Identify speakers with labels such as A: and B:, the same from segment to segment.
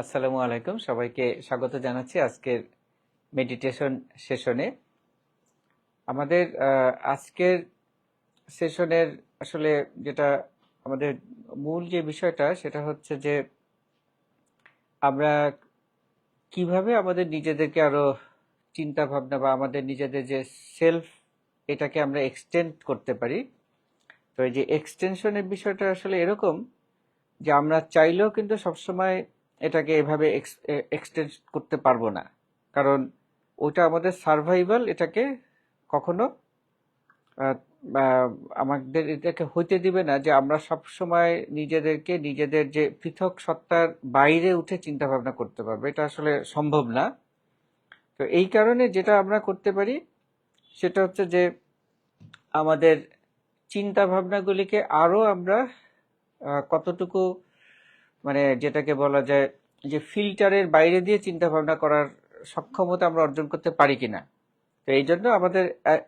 A: আসসালামু আলাইকুম, সবাইকে স্বাগত জানাচ্ছি আজকের মেডিটেশন সেশনে। আমাদের আজকের সেশনের আসলে যেটা আমাদের মূল যে বিষয়টা সেটা হচ্ছে যে আমরা কিভাবে আমাদের নিজেদেরকে আরো চিন্তা ভাবনা বা আমাদের নিজেদের যে সেলফ এটাকে আমরা এক্সটেন্ড করতে পারি। তো এই যে এক্সটেনশনের বিষয়টা আসলে এরকম যে আমরা চাইলেও কিন্তু সবসময় এটাকে এভাবে এক্সটেন্ড করতে পারবো না, কারণ ওটা আমাদের সার্ভাইভাল এটাকে কখনো আহ, আহ, আমাদের এটাকে হইতে দিবে না যে আমরা সব সময় নিজেদেরকে নিজেদের যে পৃথক সত্তার বাইরে উঠে চিন্তা ভাবনা করতে পারবো, এটা আসলে সম্ভব না। তো এই কারণে যেটা আমরা করতে পারি সেটা হচ্ছে যে আমাদের চিন্তা ভাবনাগুলিকে আরো আমরা কতটুকু মানে যেটাকে বলা যায় যে ফিল্টারের বাইরে দিয়ে চিন্তা ভাবনা করার সক্ষমতা আমরা অর্জন করতে পারি কিনা। তো এই জন্য আমাদের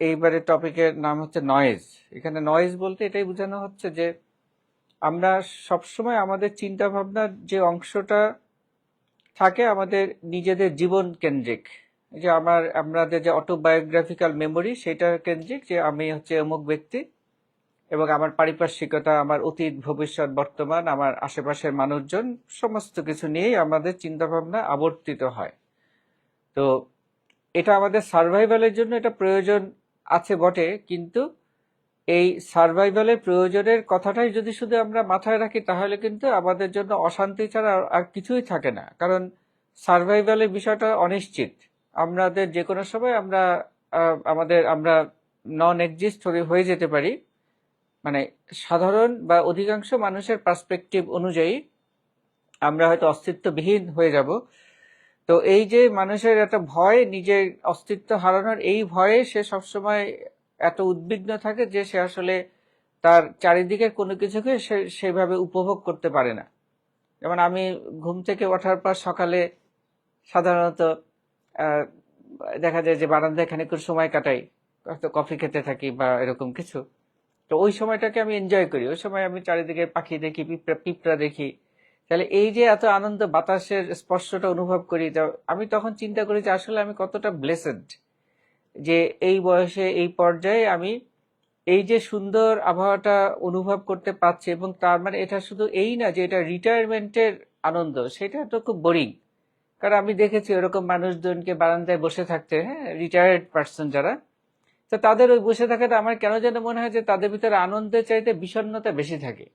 A: এইবারের টপিকের নাম হচ্ছে নয়েজ। এখানে নয়েজ বলতে এটাই বোঝানো হচ্ছে যে আমরা সবসময় আমাদের চিন্তা ভাবনার যে অংশটা থাকে আমাদের নিজেদের জীবন কেন্দ্রিক, যে আমাদের যে অটোবায়োগ্রাফিক্যাল মেমোরি সেটা কেন্দ্রিক, যে আমি হচ্ছে অমুক ব্যক্তি এবং আমার পারিপার্শ্বিকতা, আমার অতীত, ভবিষ্যৎ, বর্তমান, আমার আশেপাশের মানুষজন, সমস্ত কিছু নিয়েই আমাদের চিন্তাভাবনা আবর্তিত হয়। তো এটা আমাদের সার্ভাইভালের জন্য এটা প্রয়োজন আছে বটে, কিন্তু এই সার্ভাইভালের প্রয়োজনের কথাটাই যদি শুধু আমরা মাথায় রাখি তাহলে কিন্তু আমাদের জন্য অশান্তি ছাড়া আর কিছুই থাকে না, কারণ সার্ভাইভালের বিষয়টা অনিশ্চিত। আমাদের যে কোনো সময় আমরা নন এক্সিস্ট হয়ে যেতে পারি, মানে সাধারণ বা অধিকাংশ মানুষের পার্সপেক্টিভ অনুযায়ী আমরা হয়তো অস্তিত্ববিহীন হয়ে যাব। তো এই যে মানুষের একটা ভয়, নিজের অস্তিত্ব হারানোর এই ভয়ে সে সবসময় এত উদ্বিগ্ন থাকে যে সে আসলে তার চারিদিকের কোনো কিছুকে সেভাবে উপভোগ করতে পারে না। যেমন আমি ঘুম থেকে ওঠার পর সকালে সাধারণত আহ, দেখা যায় যে বারান্দায় খানিকক্ষণ সময় কাটাই, হয়তো কফি খেতে থাকি বা এরকম কিছু। তো ওই সময়টাকে আমি এনজয় করি, ওই সময় আমি চারিদিকে পাখি দেখি, পিঁপড়া দেখি। তাহলে এই যে এত আনন্দ, বাতাসের স্পর্শটা অনুভব করি, তো আমি তখন চিন্তা করি যে আসলে আমি কতটা ব্লেসেড যে এই বয়সে এই পর্যায়ে আমি এই যে সুন্দর আবহাওয়াটা অনুভব করতে পারছি। এবং তার মানে এটা শুধু এই না যে এটা রিটায়ারমেন্টের আনন্দ, সেটা তো খুব বোরিং। কারণ আমি দেখেছি ওরকম মানুষজনকে বারান্দায় বসে থাকতে, হ্যাঁ, রিটায়ার্ড পার্সন যারা, তো তাদের ওই বসে থাকাটা আমার কেন যেন মনে হয় যে তাদের ভিতরে আনন্দের চাইতে বিষণ্ণতা বেশি থাকে।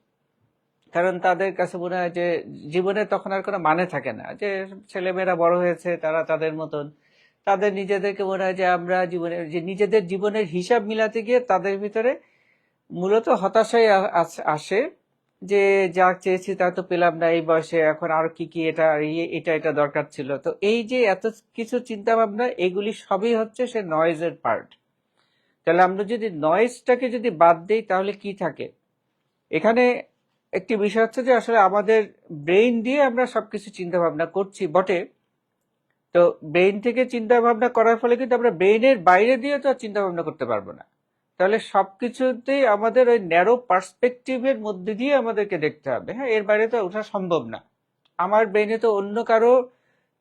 A: কারণ তাদের কাছে মনে হয় যে জীবনে তখন আর কোনো মানে থাকে না, যে ছেলেমেয়েরা বড় হয়েছে, তারা তাদের মতন, তাদের নিজেদেরকে মনে হয় যে আমরা যে নিজেদের জীবনের হিসাব মিলাতে গিয়ে তাদের ভিতরে মূলত হতাশাই আসে, যে যা চেয়েছি তা তো পেলাম না এই বয়সে, এখন আরো কি কি এটা এটা দরকার ছিল। তো এই যে এত কিছু চিন্তা ভাবনা, এগুলি সবই হচ্ছে সে নয়েজের পার্ট। তাহলে আমরা যদি নয়েজটাকে যদি বাদ দিই তাহলে কি থাকে এখানে? একটি বিষয় হচ্ছে যে আসলে আমাদের ব্রেইন দিয়ে আমরা সবকিছু চিন্তা ভাবনা করছি বটে। তো ব্রেইন থেকে চিন্তা ভাবনা করার ফলে কিন্তু আমরা ব্রেইনের বাইরে দিয়ে তো আর চিন্তা ভাবনা করতে পারবো না। তাহলে সবকিছুতেই আমাদের ওই ন্যারো পার্সপেক্টিভের মধ্যে দিয়ে আমাদেরকে দেখতে হবে। হ্যাঁ, এর বাইরে তো ওঠা সম্ভব না। আমার ব্রেইনে তো অন্য কারো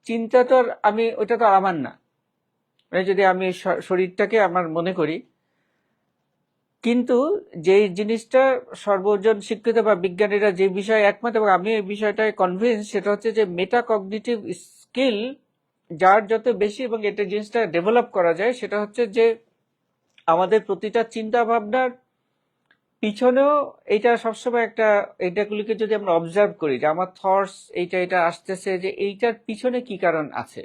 A: চিন্তা তো আর আমি ওইটা তো আর আমার না। মানে যদি আমি শরীরটাকে আমার মনে করি, কিন্তু যে জিনিসটা সর্বজন স্বীকৃত বা বিজ্ঞানীরা যে বিষয়ে একমত এবং আমি এই বিষয়টায় কনভিন্স, সেটা হচ্ছে যে মেটাকগনিটিভ স্কিল যার যত বেশি এবং এটা জিনিসটা ডেভেলপ করা যায়, সেটা হচ্ছে যে আমাদের প্রতিটা চিন্তা ভাবনার পিছনেও এটা সবসময় একটা, এইটাগুলিকে যদি আমরা অবজার্ভ করি যে আমার থটস এইটা এটা আসতেছে, যে এইটার পিছনে কি কারণ আছে।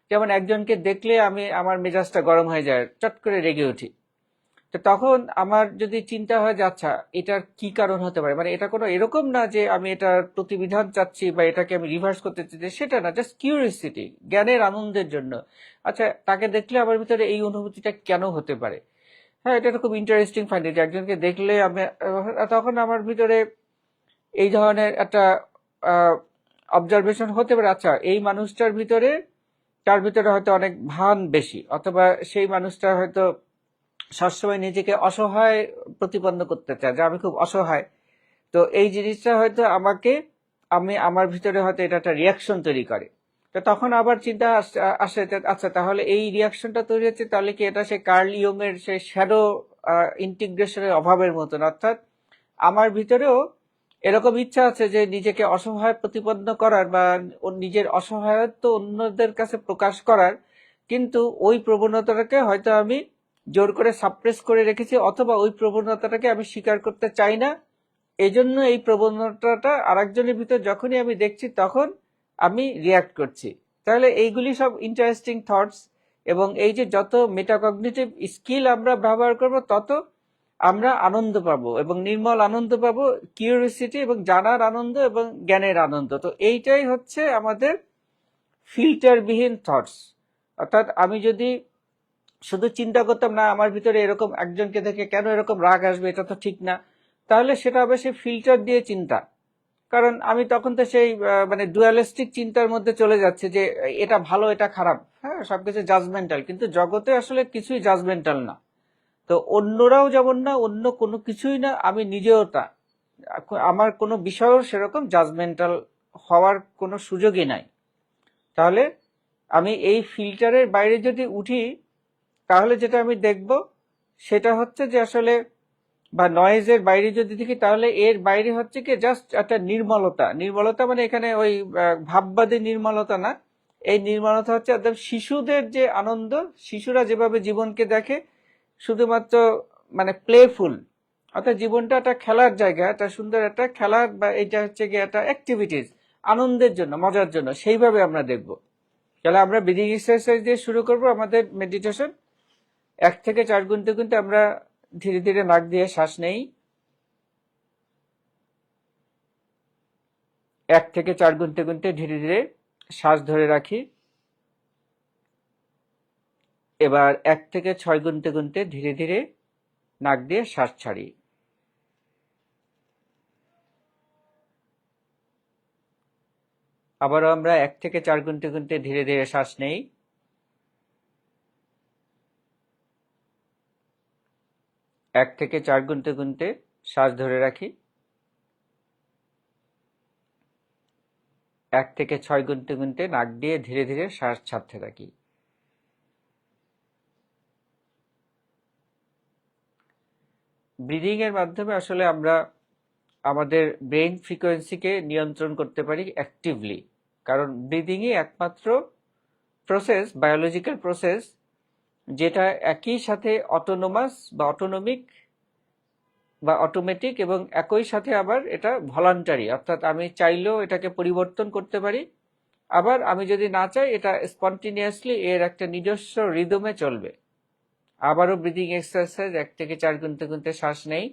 A: যেমন একজনকে দেখলে আমার মেজাজটা গরম হয়ে যায়, চট করে রেগে উঠি। তো তখন আমার যদি চিন্তা হয় যে আচ্ছা এটার কি কারণ হতে পারে, মানে এটা কোনো এরকম না যে আমি এটার প্রতিবিধান চাচ্ছি বা এটাকে আমি রিভার্স করতে চাচ্ছি, সেটা না, জাস্ট কিউরিওসিটি, জ্ঞানের আনন্দের জন্য। আচ্ছা, তাকে দেখলে আমার ভিতরে এই অনুভূতিটা কেন হতে পারে? হ্যাঁ, এটা একটা খুব ইন্টারেস্টিং ফাইন্ডিং যে একজনকে দেখলে আমি তখন আমার ভিতরে এই ধরনের একটা অবজারভেশন হতে পারে, আচ্ছা এই মানুষটার ভিতরে, তার ভিতরে হয়তো অনেক ভান বেশি, অথবা সেই মানুষটা হয়তো সবসময় নিজেকে অসহায় প্রতিপন্ন করতে চায়, যে আমি খুব অসহায়। তো এই জিনিসটা হয়তো আমাকে আমি আমার ভিতরে হয়তো এটা একটা রিয়াকশন তৈরি করে। তো তখন আবার চিন্তা আসে যে, আচ্ছা তাহলে এই রিয়াকশনটা তৈরি হচ্ছে, তাহলে কি এটা সেই কার্ল ইয়ং এর সেই শ্যাডো ইন্টিগ্রেশনের অভাবের মতন, অর্থাৎ আমার ভিতরেও এরকম ইচ্ছা আছে যে নিজেকে অসহায় প্রতিপন্ন করার বা নিজের অসহায়ত্ব অন্যদের কাছে প্রকাশ করার, কিন্তু ওই প্রবণতাটাকে হয়তো আমি জোর করে সাপ্রেস করে রেখেছি, অথবা ওই প্রবণতাটাকে আমি স্বীকার করতে চাই না। এই জন্য এই প্রবণতাটা আরেকজনের ভিতর যখনই আমি দেখছি তখন আমি রিয়াক্ট করছি। তাহলে এইগুলি সব ইন্টারেস্টিং থটস, এবং এই যে যত মেটাকগনিটিভ স্কিল আমরা ব্যবহার করব তত আমরা আনন্দ পাবো, এবং নির্মল আনন্দ পাবো, কিউরিওসিটি এবং জানার আনন্দ এবং জ্ঞানের আনন্দ। তো এইটাই হচ্ছে আমাদের ফিল্টারবিহীন থটস। অর্থাৎ আমি যদি শুধু চিন্তা করতাম না আমার ভিতরে এরকম একজনকে দেখে কেন এরকম রাগ আসবে, এটা তো ঠিক না, তাহলে সেটা হবে সেই ফিল্টার দিয়ে চিন্তা। কারণ আমি তখন তো সেই মানে ডুয়ালিস্টিক চিন্তার মধ্যে চলে যাচ্ছে যে এটা ভালো এটা খারাপ, হ্যাঁ সবকিছু জাজমেন্টাল, কিন্তু জগতে আসলে কিছুই জাজমেন্টাল না। তো অন্যরাও যেমন না, অন্য কোনো কিছুই না, আমি নিজেও তা। আমার কোনো বিষয়ও সেরকম জাজমেন্টাল হওয়ার কোনো সুযোগই নাই। তাহলে আমি এই ফিল্টারের বাইরে যদি উঠি, তাহলে যেটা আমি দেখব সেটা হচ্ছে যে আসলে, বা নয়েজের বাইরে যদি দেখি, তাহলে এর বাইরে হচ্ছে কি জাস্ট একটা নির্মলতা। নির্মলতা মানে এখানে ওই ভাববাদী নির্মলতা না, এই নির্মলতা হচ্ছে একদম শিশুদের যে আনন্দ, শিশুরা যেভাবে জীবনকে দেখে শুধুমাত্র মানে প্লেফুল, অর্থাৎ জীবনটা একটা খেলার জায়গা, একটা সুন্দর একটা খেলার, বা এটা হচ্ছে গিয়ে একটা অ্যাক্টিভিটিস, আনন্দের জন্য, মজার জন্য, সেইভাবে আমরা দেখব। তাহলে আমরা ব্রিদিং এক্সারসাইজ দিয়ে শুরু করব আমাদের মেডিটেশন। 1 থেকে 4 গুনতে গুনতে আমরা ধীরে ধীরে নাক দিয়ে শ্বাস নেই। 1 থেকে 4 গুনতে গুনতে ধীরে ধীরে শ্বাস ধরে রাখি। এবার 1 থেকে 6 গুনতে গুনতে ধীরে ধীরে নাক দিয়ে শ্বাস ছাড়ি। আবারও আমরা 1 থেকে 4 গুনতে গুনতে ধীরে ধীরে শ্বাস নেই। 1 থেকে 4 গুনতে গুনতে শ্বাস ধরে রাখি। 1 থেকে 6 গুনতে গুনতে নাক দিয়ে ধীরে ধীরে শ্বাস ছাড়তে থাকি। ব্রিদিং এর মাধ্যমে আসলে আমরা আমাদের ব্রেইন ফ্রিকোয়েন্সিকে নিয়ন্ত্রণ করতে পারি অ্যাক্টিভলি। কারণ ব্রিদিংই একমাত্র প্রসেস, বায়োলজিক্যাল প্রসেস, যেটা একই সাথে অটোনোমাস বা অটোনমিক বা অটোমেটিক, এবং একই সাথে আবার এটা ভলান্টারি, অর্থাৎ আমি চাইলেও এটাকে পরিবর্তন করতে পারি, আবার আমি যদি না চাই এটা স্পন্টিনিয়াসলি এর একটা নিজস্ব রিদমে চলবে। আবারও ব্রিদিং এক্সারসাইজ। 1 থেকে 4 গুনতে গুনতে শ্বাস নেই।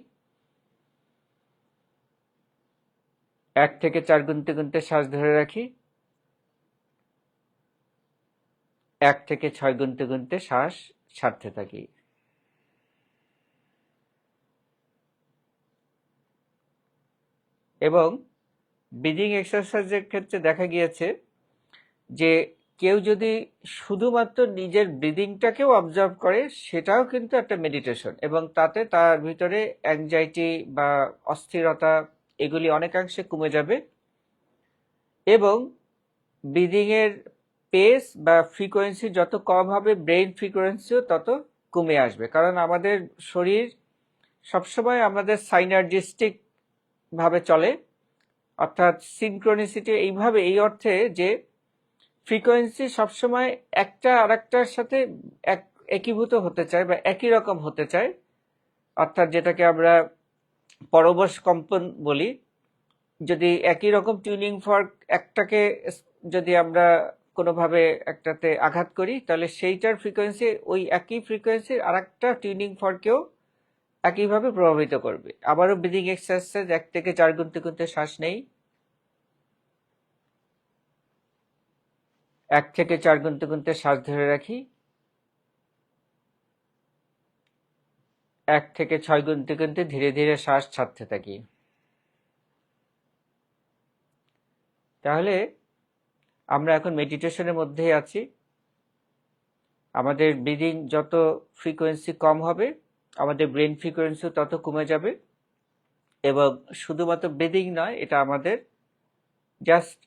A: 1 থেকে 4 গুনতে গুনতে শ্বাস ধরে রাখি। 1 থেকে 6 গুনতে গুনতে শ্বাস ছাড়তে থাকি। এবং ব্রিদিং এক্সারসাইজের ক্ষেত্রে দেখা গিয়েছে যে কেউ যদি শুধুমাত্র নিজের ব্রিদিংটাকেও অবজার্ভ করে, সেটাও কিন্তু একটা মেডিটেশন, এবং তাতে তার ভিতরে অ্যাংজাইটি বা অস্থিরতা এগুলি অনেকাংশে কমে যাবে। এবং ব্রিদিং এর পেস বা ফ্রিকোয়েন্সি যত কম হবে, ব্রেইন ফ্রিকোয়েন্সিও তত কমে আসবে। কারণ আমাদের শরীর সবসময় আমাদের সাইনার্জিস্টিক ভাবে চলে, অর্থাৎ সিনক্রোনিসিটি এইভাবে, এই অর্থে যে ফ্রিকোয়েন্সি সবসময় একটা আরেকটার সাথে একীভূত হতে চায় বা একই রকম হতে চায়, অর্থাৎ যেটাকে আমরা পরবশ কম্পন বলি। যদি একই রকম টিউনিং ফর্ক একটাকে যদি আমরা কোনোভাবে একটাতে আঘাত করি, তাহলে সেইটার ফ্রিকোয়েন্সি ওই একই ফ্রিকোয়েন্সির আরেকটা টিউনিং ফর্ককেও একইভাবে প্রভাবিত করবে। আবারও ব্রিদিং এক্সারসাইজ। 1 থেকে 4 গুনতে গুনতে শ্বাস নেই। 1 থেকে 4 গুনতে গুনতে শ্বাস ধরে রাখি। 1 থেকে 6 গুনতে গুনতে ধীরে ধীরে শ্বাস ছাড়তে থাকি। তাহলে আমরা এখন মেডিটেশনের মধ্যেই আছি। আমাদের ব্রিদিং যত ফ্রিকোয়েন্সি কম হবে, আমাদের ব্রেন ফ্রিকোয়েন্সি তত কমে যাবে। এবং শুধুমাত্র ব্রিদিং নয়, এটা আমাদের জাস্ট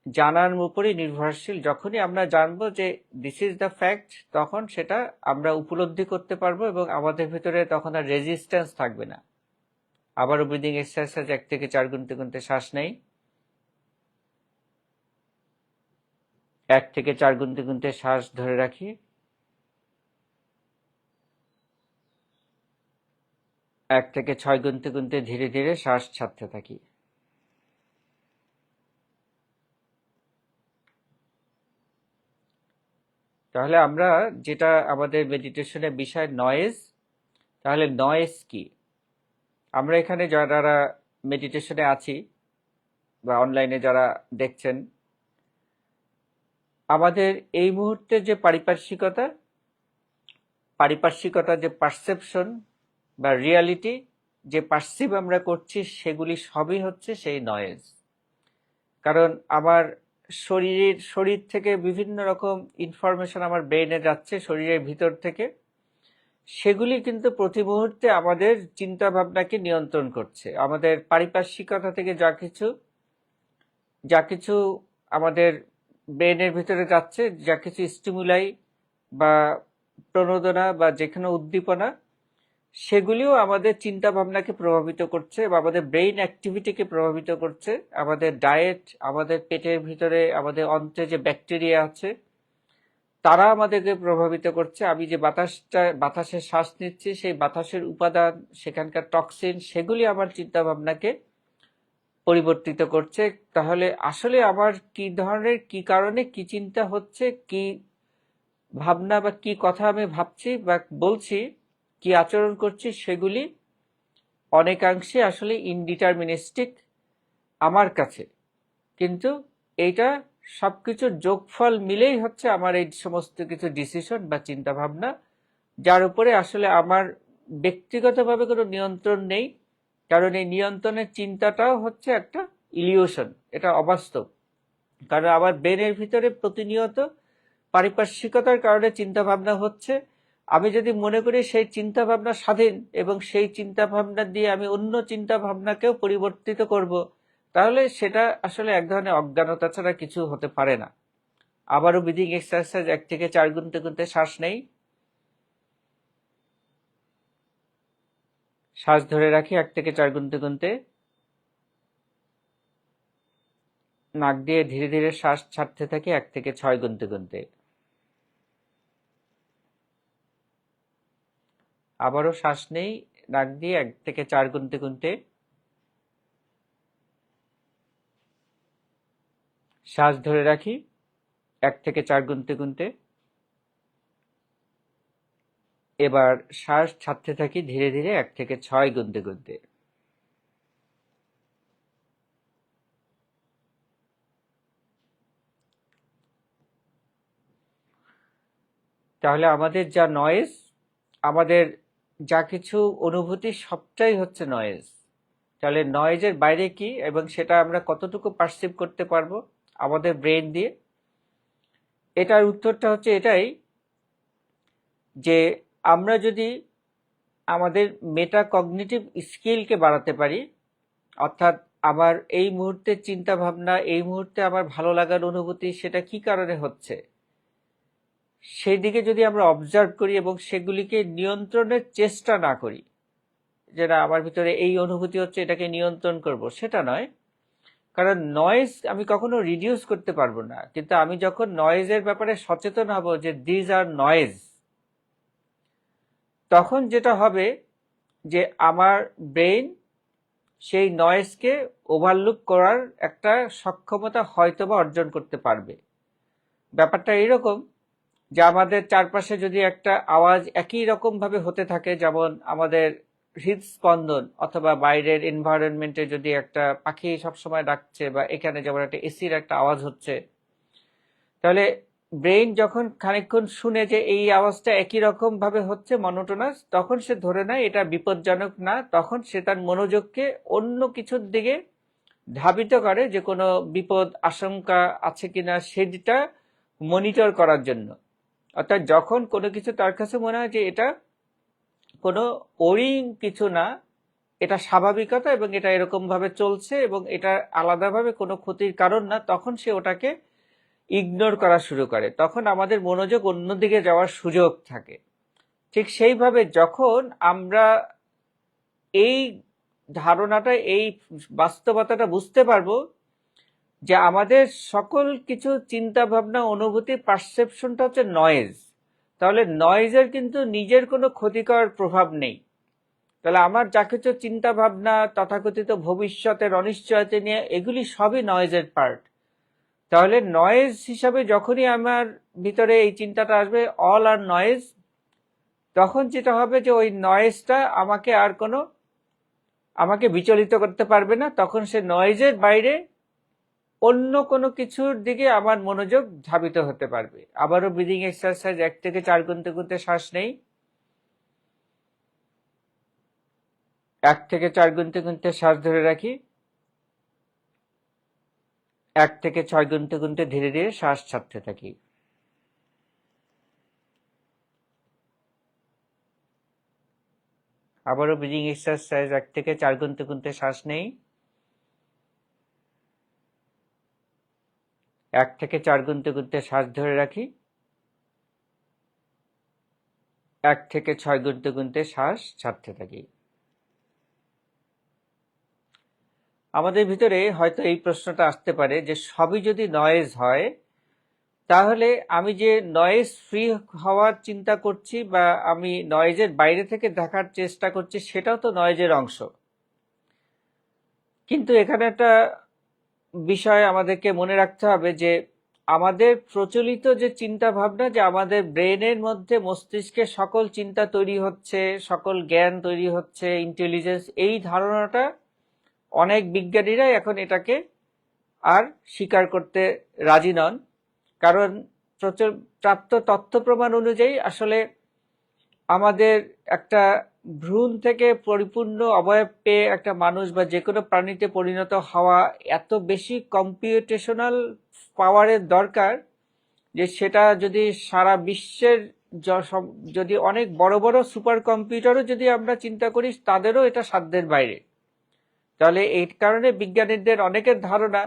A: জানার উপরই নির্ভরশীল। যখনই আমরা জানবো যে দিস ইজ দ্য ফ্যাক্ট, তখন সেটা আমরা উপলব্ধি করতে পারবো এবং আমাদের ভিতরে তখন আর রেজিস্ট্যান্স থাকবে না। আবারও ব্রিদিং এক্সারসাইজ 1 থেকে 4 গুনতে গুনতে শ্বাস নেই, 1 থেকে 4 গুনতে গুনতে শ্বাস ধরে রাখি, 1 থেকে 6 গুনতে গুনতে ধীরে ধীরে শ্বাস ছাড়তে থাকি। তাহলে আমরা যেটা আমাদের মেডিটেশনের বিষয় নয়েজ, তাহলে নয়েজ কি? আমরা এখানে যারা মেডিটেশনে আছি বা অনলাইনে যারা দেখছেন, আমাদের এই মুহূর্তে যে পারিপার্শ্বিকতা যে পারসেপশন বা রিয়ালিটি যে পারসিভ আমরা করছি, সেগুলি সবই হচ্ছে সেই নয়েজ। কারণ আমার শরীর থেকে বিভিন্ন রকম ইনফরমেশন আমার ব্রেইনে যাচ্ছে শরীরের ভিতর থেকে, সেগুলি কিন্তু প্রতি মুহূর্তে আমাদের চিন্তা ভাবনাকে নিয়ন্ত্রণ করছে। আমাদের পারিপার্শ্বিকতা থেকে যা কিছু আমাদের ব্রেইনের ভিতরে যাচ্ছে, যা কিছু স্টিমুলাই বা প্রণোদনা বা যেখানে উদ্দীপনা, সেগুলিও আমাদের চিন্তা ভাবনাকে প্রভাবিত করছে বা আমাদের ব্রেইন অ্যাক্টিভিটিকে প্রভাবিত করছে। আমাদের ডায়েট, আমাদের পেটের ভিতরে আমাদের অন্ত্রে যে ব্যাকটেরিয়া আছে, তারা আমাদেরকে প্রভাবিত করছে। আমি যে বাতাসে শ্বাস নিচ্ছি, সেই বাতাসের উপাদান, সেখানকার টক্সিন, সেগুলি আমার চিন্তা ভাবনাকে পরিবর্তিত করছে। তাহলে আসলে আমার কি ধরনের, কি কারণে, কি চিন্তা হচ্ছে, কি ভাবনা বা কি কথা আমি ভাবছি বা বলছি, কি আচরণ করছি, সেগুলি অনেকাংশে আসলে ইনডিটারমিনিস্টিক আমার কাছে। কিন্তু এইটা সবকিছুর যোগফল মিলেই হচ্ছে আমার এই সমস্ত কিছু ডিসিশন বা চিন্তা ভাবনা, যার উপরে আসলে আমার ব্যক্তিগতভাবে কোনো নিয়ন্ত্রণ নেই। কারণ এই নিয়ন্ত্রণের চিন্তাটাও হচ্ছে একটা ইলিউশন, এটা অবাস্তব। কারণ আমার ব্রেনের ভিতরে প্রতিনিয়ত পারিপার্শ্বিকতার কারণে চিন্তা ভাবনা হচ্ছে। আমি যদি মনে করি সেই চিন্তা ভাবনা স্বাধীন এবং সেই চিন্তা ভাবনা দিয়ে আমি অন্য চিন্তা ভাবনাকেও পরিবর্তিত করব, তাহলে সেটা আসলে এক ধরনের অজ্ঞানতা ছাড়া কিছু হতে পারে না। আবারও ব্রিদিং এক্সারসাইজ 1 থেকে 4 গুনতে গুনতে শ্বাস নেই, শ্বাস ধরে রাখি 1 থেকে 4 গুনতে গুনতে, নাক দিয়ে ধীরে ধীরে শ্বাস ছাড়তে থাকি 1 থেকে 6 গুনতে গুনতে। আবারও শ্বাস নেই নাক দিয়ে 1 থেকে 4 গুনতে গুনতে, শ্বাস ধরে রাখি 1 থেকে 4 গুনতে গুনতে। এবার শ্বাস ছাড়তে থাকি ধীরে ধীরে 1 থেকে 6 গুনতে গুনতে। তাহলে আমাদের যা নয়েজ, আমাদের যা কিছু অনুভূতি, সবটাই হচ্ছে নয়েজ। তাহলে নয়েজের বাইরে কি এবং সেটা আমরা কতটুকু পারসিভ করতে পারবো আমাদের ব্রেন দিয়ে? এটার উত্তরটা হচ্ছে এটাই যে আমরা যদি আমাদের মেটাকগনিটিভ স্কিলকে বাড়াতে পারি, অর্থাৎ আমার এই মুহূর্তে চিন্তা ভাবনা, এই মুহূর্তে আমার ভালো লাগার অনুভূতি, সেটা কি কারণে হচ্ছে, সেই দিকে যদি আমরা অবজার্ভ করি এবং সেগুলিকে নিয়ন্ত্রণের চেষ্টা না করি, যে না আমার ভিতরে এই অনুভূতি হচ্ছে, এটাকে নিয়ন্ত্রণ করব, সেটা নয়। কারণ নয়েজ আমি কখনো রিডিউস করতে পারবো না, কিন্তু আমি যখন নয়েজের ব্যাপারে সচেতন হব যে দিজ আর নয়েজ, তখন যেটা হবে যে আমার ব্রেন সেই নয়েজকে ওভারলুক করার একটা সক্ষমতা হয়তোবা অর্জন করতে পারবে। ব্যাপারটা এইরকম যে আমাদের চারপাশে যদি একটা আওয়াজ একই রকম ভাবে হতে থাকে, যেমন আমাদের হৃদস্পন্দন অথবা বাইরের এনভায়রনমেন্টে যদি একটা পাখি সবসময় ডাকছে বা এখানে যেমন একটা এসির একটা আওয়াজ হচ্ছে, তাহলে ব্রেইন যখন খানিকক্ষণ শুনে যে এই আওয়াজটা একই রকম ভাবে হচ্ছে, মনোটোনাস, তখন সে ধরে নেয় এটা বিপজ্জনক না। তখন সে তার মনোযোগকে অন্য কিছুর দিকে ধাবিত করে, যে কোনো বিপদ আশঙ্কা আছে কিনা সেটা মনিটর করার জন্য। অর্থাৎ যখন কোনো কিছু তার কাছে মনে হয় যে এটা কোনো ওরিং কিছু না, এটা স্বাভাবিকতা এবং এটা এরকম ভাবে চলছে এবং এটা আলাদাভাবে কোনো ক্ষতির কারণ না, তখন সে ওটাকে ইগনোর করা শুরু করে, তখন আমাদের মনোযোগ অন্যদিকে যাওয়ার সুযোগ থাকে। ঠিক সেইভাবে যখন আমরা এই ধারণাটা, এই বাস্তবতাটা বুঝতে পারবো যে আমাদের সকল কিছু চিন্তা ভাবনা, অনুভূতি, পারসেপশনটা হচ্ছে নয়েজ, তাহলে নয়েজের কিন্তু নিজের কোনো ক্ষতিকর প্রভাব নেই। তাহলে আমার যা কিছু চিন্তা ভাবনা, তথাকথিত ভবিষ্যতের অনিশ্চয়তা নিয়ে, এগুলি সবই নয়েজের পার্ট। তাহলে নয়েজ হিসাবে যখনই আমার ভিতরে এই চিন্তাটা আসবে, অল আর নয়েজ, তখন যেটা হবে যে ওই নয়েজটা আমাকে বিচলিত করতে পারবে না। তখন সে নয়েজের বাইরে অন্য কোনো কিছুর দিকে আমার মনোযোগ ধাবিত হতে পারবে। আবারও ব্রিদিং এক্সারসাইজ, 1 থেকে 4 গুনতে গুনতে শ্বাস নেই, 1 থেকে 4 গুনতে গুনতে শ্বাস ধরে রাখি, 1 থেকে 6 গুনতে গুনতে ধীরে ধীরে শ্বাস ছাড়তে থাকি। আবারও ব্রিদিং এক্সারসাইজ, 1 থেকে 4 গুনতে গুনতে শ্বাস নেই, 1 থেকে 4 গুনতে গুনতে শ্বাস ধরে রাখি, 1 থেকে 6 গুনতে গুনতে শ্বাস ছাড়তে থাকি। আমাদের ভিতরে হয়তো এই প্রশ্নটা আসতে পারে যে সবই যদি নয়েজ হয়, তাহলে আমি যে নয়েজ ফ্রি হওয়ার চিন্তা করছি বা আমি নয়েজের বাইরে থেকে দেখার চেষ্টা করছি, সেটাও তো নয়েজের অংশ। কিন্তু এখানে একটা বিষয় আমাদেরকে মনে রাখতে হবে যে আমাদের প্রচলিত যে চিন্তা ভাবনা, যে আমাদের ব্রেনের মধ্যে, মস্তিষ্কে সকল চিন্তা তৈরি হচ্ছে, সকল জ্ঞান তৈরি হচ্ছে, ইন্টেলিজেন্স, এই ধারণাটা অনেক বিজ্ঞানীরা এখন এটাকে আর স্বীকার করতে রাজি নন। কারণ প্রাপ্ত তথ্য প্রমাণ অনুযায়ী আসলে আমাদের একটা ভ্রূণ থেকে পরিপূর্ণ অবয়ব পেয়ে একটা মানুষ বা যে কোনো প্রাণীতে পরিণত হওয়া এত বেশি কম্পিউটেশনাল পাওয়ারের দরকার যে সেটা যদি সারা বিশ্বের যদি অনেক বড় বড় সুপার কম্পিউটারও যদি আমরা চিন্তা করি, তাদেরও এটা সাধ্যের বাইরে। তাহলে এই কারণে বিজ্ঞানীদের অনেকের ধারণা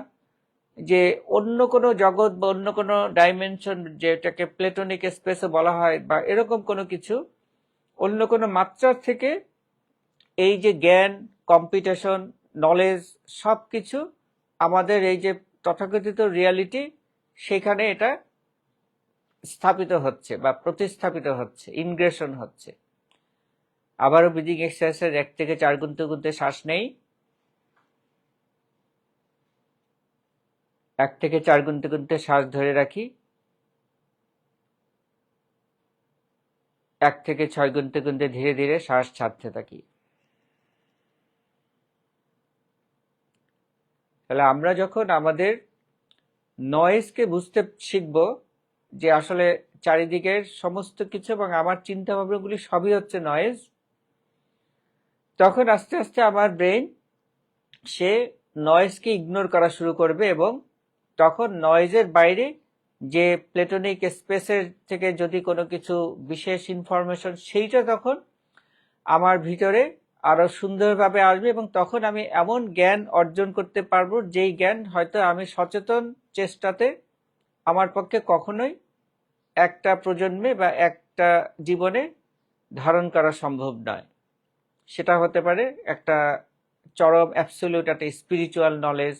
A: যে অন্য কোনো জগৎ বা অন্য কোনো ডাইমেনশন, যেটাকে প্লেটোনিক স্পেসও বলা হয়, বা এরকম কোনো কিছু, অন্য কোনো মাত্রার থেকে এই যে জ্ঞান, কম্পিউটেশন, নলেজ, সব কিছু আমাদের এই যে তথাকথিত রিয়ালিটি, সেখানে এটা স্থাপিত হচ্ছে বা প্রতিস্থাপিত হচ্ছে, ইনগ্রেশন হচ্ছে। আবারও ব্রিদিং এক্সারসাইজ, 1 থেকে 4 গুনতে গুনতে শ্বাস নেই, 1 থেকে 4 গুনতে গুনতে শ্বাস ধরে রাখি, 1 থেকে 6 গুনতে গুনতে ধীরে ধীরে শ্বাস ছাড়তে থাকি। তাহলে আমরা যখন আমাদের নয়েজকে বুঝতে শিখব যে আসলে চারিদিকের সমস্ত কিছু এবং আমার চিন্তা ভাবনাগুলি সবই হচ্ছে নয়েজ, তখন আস্তে আস্তে আমার ব্রেন সে নয়েজকে ইগনোর করা শুরু করবে এবং তখন নয়েজের বাইরে যে প্লেটোনিক স্পেসের থেকে যদি কোনো কিছু বিশেষ ইনফরমেশন, সেইটা তখন আমার ভিতরে আরো সুন্দরভাবে আসবে এবং তখন আমি এমন জ্ঞান অর্জন করতে পারবো যেই জ্ঞান হয়তো আমি সচেতন চেষ্টাতে আমার পক্ষে কখনোই একটা প্রজন্মে বা একটা জীবনে ধারণ করা সম্ভব নয়। সেটা হতে পারে একটা চরম অ্যাবসলিউট একটা স্পিরিচুয়াল নলেজ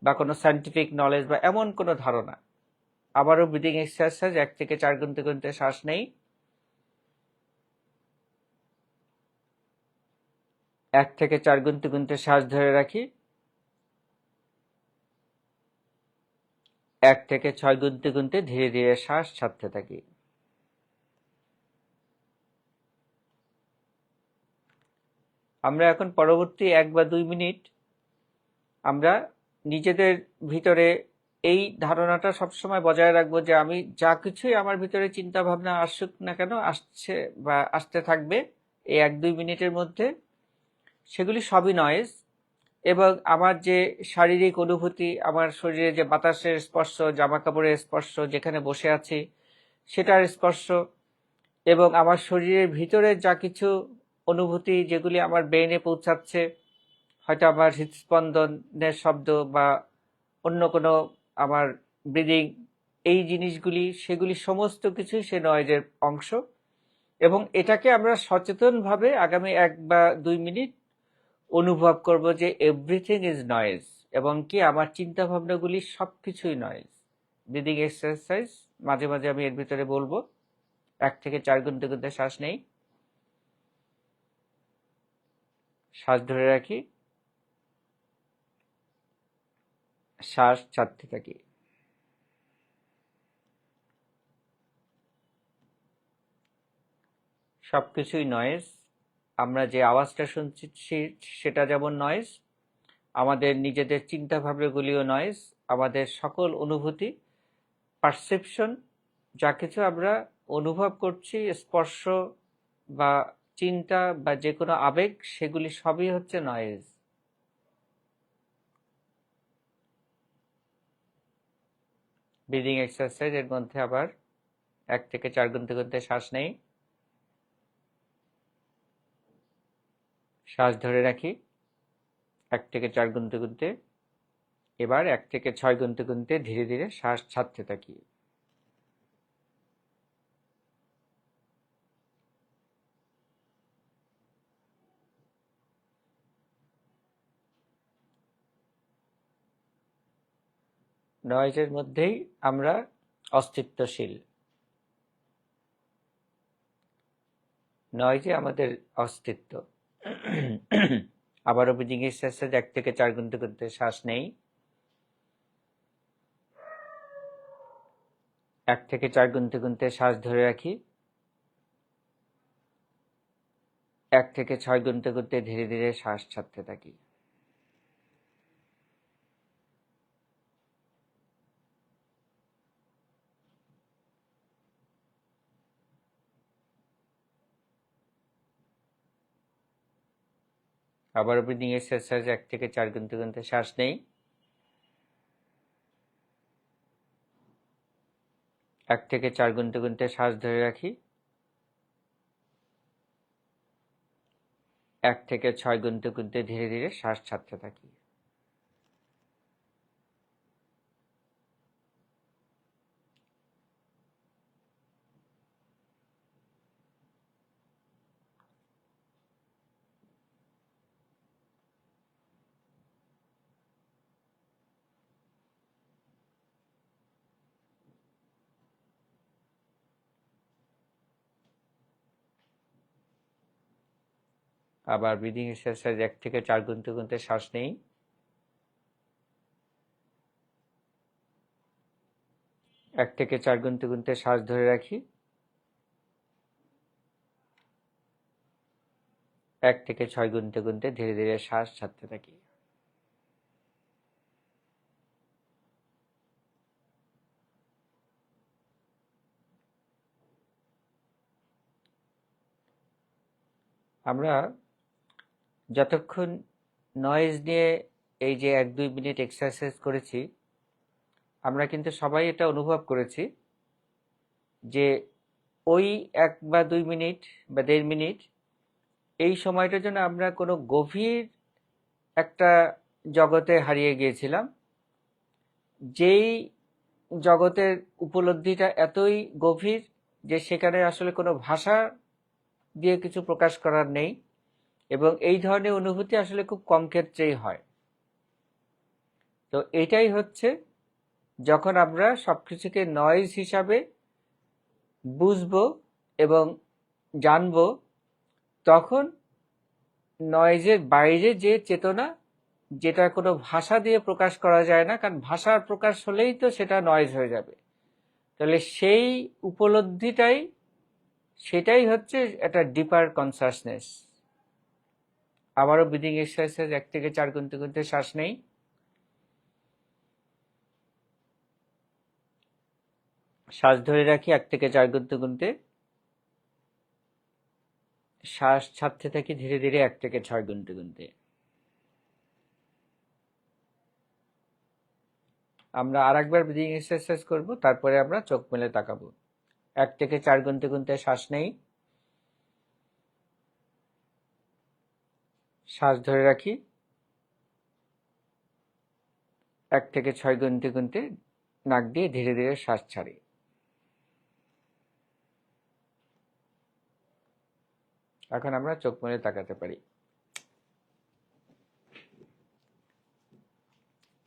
A: বা কোনো সায়েন্টিফিক নলেজ বা এমন কোনো ধারণা। আবারও ব্রিদিং এক্সারসাইজ, 1 থেকে 4 গুনতে গুনতে শ্বাস নেই, 1 থেকে 4 গুনতে গুনতে শ্বাস ধরে রাখি, 1 থেকে 6 গুনতে গুনতে ধীরে ধীরে শ্বাস ছাড়তে থাকি। আমরা এখন পরবর্তী 1 বা 2 মিনিট আমরা নিজেদের ভিতরে এই ধারণাটা সবসময় বজায় রাখবো যে আমি যা কিছুই আমার ভিতরে চিন্তা ভাবনা আসুক না কেন, আসছে বা আসতে থাকবে এই 1-2 মিনিটের মধ্যে, সেগুলি সবই নয়েজ। এবং আমার যে শারীরিক অনুভূতি, আমার শরীরে যে বাতাসের স্পর্শ, জামা কাপড়ের স্পর্শ, যেখানে বসে আছি সেটার স্পর্শ, এবং আমার শরীরের ভিতরে যা কিছু অনুভূতি যেগুলি আমার ব্রেনে পৌঁছাচ্ছে, হয়তো আমার হৃদস্পন্দনের শব্দ বা অন্য কোনো আমার ব্রিদিং, এই জিনিসগুলি সেগুলি সমস্ত কিছুই সে নয়েজের অংশ। এবং এটাকে আমরা সচেতনভাবে আগামী 1 বা 2 মিনিট অনুভব করব যে এভরিথিং ইজ নয়েজ, এবং কি আমার চিন্তা ভাবনাগুলি সবকিছুই নয়েজ। ব্রিদিং এক্সারসাইজ মাঝে মাঝে আমি এর ভিতরে বলবো। 1 থেকে 4 গুনতে গুনতে শ্বাস নেই, শ্বাস ধরে রাখি, শ্বাস ছাড়তে থাকি। সবকিছুই নয়েজ। আমরা যে আওয়াজটা শুনছি সেটা যেমন নয়েজ, আমাদের নিজেদের চিন্তা ভাবনাগুলিও নয়েজ, আমাদের সকল অনুভূতি, পারসেপশন, যা কিছু আমরা অনুভব করছি, স্পর্শ বা চিন্তা বা যে কোনো আবেগ, সেগুলি সবই হচ্ছে নয়েজ। ব্রিদিং এক্সারসাইজ এর মধ্যে আবার 1 থেকে 4 গুনতে গুনতে শ্বাস নেই, শ্বাস ধরে রাখি 1 থেকে 4 গুনতে গুনতে, এবার 1 থেকে 6 গুনতে গুনতে ধীরে ধীরে শ্বাস ছাড়তে থাকি। নয়েজের মধ্যেই আমরা অস্তিত্বশীল, নয়েজে আমাদের অস্তিত্ব। আবারও ব্রিদিং এক্সারসাইজ 1 থেকে 4 গুনতে গুনতে শ্বাস নেই, 1 থেকে 4 গুনতে গুনতে শ্বাস ধরে রাখি, 1 থেকে 6 গুনতে গুনতে ধীরে ধীরে শ্বাস ছাড়তে থাকি। আবারও ব্রিদিং এক্সারসাইজ 1 থেকে 4 গুনতে গুনতে শ্বাস নেই, 1 থেকে 4 গুনতে গুনতে শ্বাস ধরে রাখি, 1 থেকে 6 গুনতে গুনতে ধীরে ধীরে শ্বাস ছাড়তে থাকি। আবার ব্রিদিং এক্সারসাইজ 1 থেকে 4 গুনতে গুনতে শ্বাস নেই, 1 থেকে 4 গুনতে গুনতে শ্বাস ধরে রাখি, 1 থেকে 6 গুনতে গুনতে ধীরে ধীরে শ্বাস ছাড়তে থাকি। আমরা যতক্ষণ নয়েজ নিয়ে এই যে 1-2 মিনিট এক্সারসাইজ করেছি, আমরা কিন্তু সবাই এটা অনুভব করেছি যে ওই 1 বা 2 মিনিট বা 1.5 মিনিট, এই সময়টার জন্য আমরা কোনো গভীর একটা জগতে হারিয়ে গিয়েছিলাম, যেই জগতের উপলব্ধিটা এতই গভীর যে সেখানে আসলে কোনো ভাষা দিয়ে কিছু প্রকাশ করার নেই, এবং এই ধরনের অনুভূতি আসলে খুব কম ক্ষেত্রেই হয়। তো এটাই হচ্ছে যখন আমরা সবকিছুকে নয়েজ হিসাবে বুঝবো এবং জানবো, তখন নয়েজের বাইরে যে চেতনা, যেটা কোনো ভাষা দিয়ে প্রকাশ করা যায় না, কারণ ভাষার প্রকাশ হলেই তো সেটা নয়েজ হয়ে যাবে, তাহলে সেই উপলব্ধিটাই, সেটাই হচ্ছে একটা ডিপার কনসাসনেস। আবারও ব্রিদিং এক্সারসাইজ 1 থেকে 4 গুনতে গুনতে শ্বাস নেই, শ্বাস ধরে রাখি 1 থেকে 4 গুনতে গুনতে, শ্বাস ছাড়তে থাকি ধীরে ধীরে 1 থেকে 6 গুনতে গুনতে। আমরা আরেকবার ব্রিদিং এক্সারসাইজ করব, তারপরে আমরা চোখ মেলে তাকাবো। 1 থেকে 4 গুনতে গুনতে শ্বাস নেই, শ্বাস ধরে রাখি, 1 থেকে 6 গুনতে গুনতে নাক দিয়ে ধীরে ধীরে শ্বাস ছাড়ি। এখন আমরা চোখ মেলে তাকাতে পারি।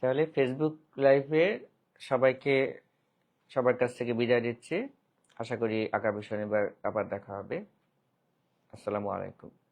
A: তাহলে ফেসবুক লাইভে সবাইকে সবার কাছ থেকে বিদায় দিচ্ছি। আশা করি আগামী শনিবার আবার দেখা হবে। আসসালামু আলাইকুম।